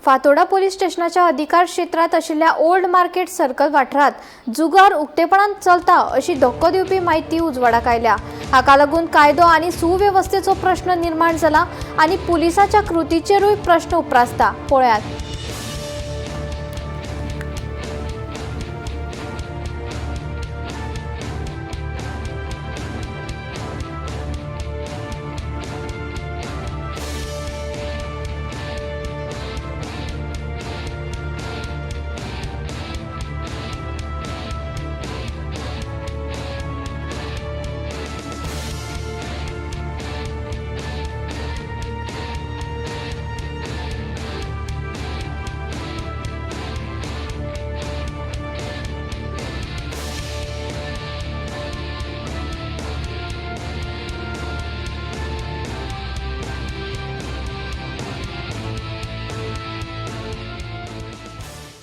Fatorda police स्टेशनाच्या अधिकार क्षेत्रात असलेल्या ओल्ड मार्केट सर्कल वाठारात जुगार उक्तेपणान चलता अशी धक्को दिवपी माहिती उजवाडाक आयल्या। हाका लागून कायदो आनी सुवेवस्थेचो प्रश्न निर्माण जाला आनी पुलिसाच्या कृतीचेरूय प्रश्न उपरासता। पळयात।